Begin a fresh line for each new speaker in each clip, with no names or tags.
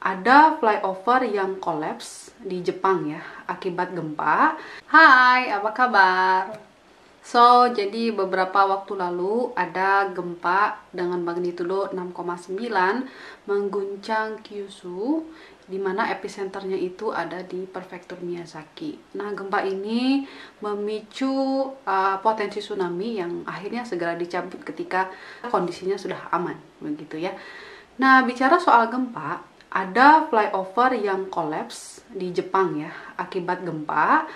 Ada flyover yang kolaps di Jepang ya, akibat gempa. Hai, apa kabar? Jadi beberapa waktu lalu ada gempa dengan magnitudo 6,9 mengguncang Kyushu, di mana epicenternya itu ada di prefektur Miyazaki. Nah, gempa ini memicu potensi tsunami yang akhirnya segera dicabut ketika kondisinya sudah aman, begitu ya. Nah, bicara soal gempa, ada flyover yang kolaps di Jepang ya, akibat gempa.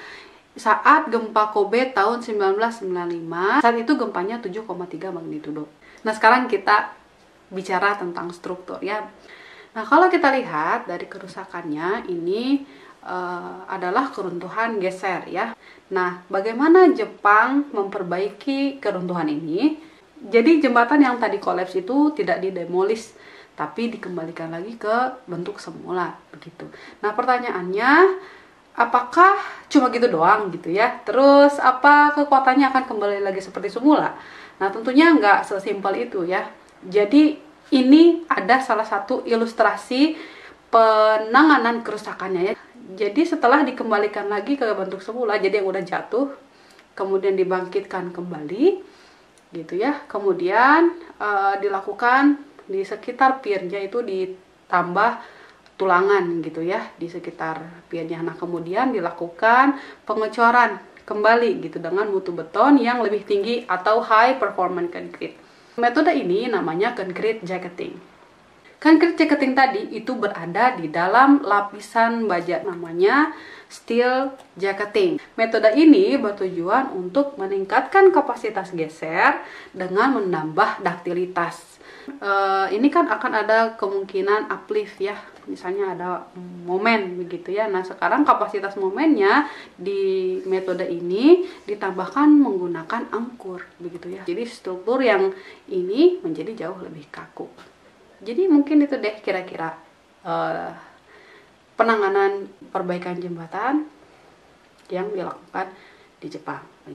Saat gempa Kobe tahun 1995, saat itu gempanya 7,3 magnitudo. Nah, sekarang kita bicara tentang struktur ya. Nah, kalau kita lihat dari kerusakannya, ini adalah keruntuhan geser ya. Nah, bagaimana Jepang memperbaiki keruntuhan ini? Jadi jembatan yang tadi kolaps itu tidak didemolis, tapi dikembalikan lagi ke bentuk semula begitu. Nah, pertanyaannya, apakah cuma gitu doang gitu ya? Terus apa kekuatannya akan kembali lagi seperti semula? Nah, tentunya nggak sesimpel itu ya. Jadi ini ada salah satu ilustrasi penanganan kerusakannya ya. Jadi setelah dikembalikan lagi ke bentuk semula, jadi yang udah jatuh kemudian dibangkitkan kembali gitu ya. Kemudian dilakukan di sekitar piernya itu ditambah tulangan gitu ya di sekitar piernya. Nah, kemudian dilakukan pengecoran kembali gitu dengan mutu beton yang lebih tinggi atau high performance concrete. Metode ini namanya concrete jacketing. Concrete jacketing tadi itu berada di dalam lapisan baja, namanya steel jacketing. Metode ini bertujuan untuk meningkatkan kapasitas geser dengan menambah duktilitas. Ini kan akan ada kemungkinan uplift ya, misalnya ada momen begitu ya. Nah, sekarang kapasitas momennya di metode ini ditambahkan menggunakan angkur begitu ya. Jadi struktur yang ini menjadi jauh lebih kaku. Jadi mungkin itu deh kira-kira penanganan perbaikan jembatan yang dilakukan di Jepang.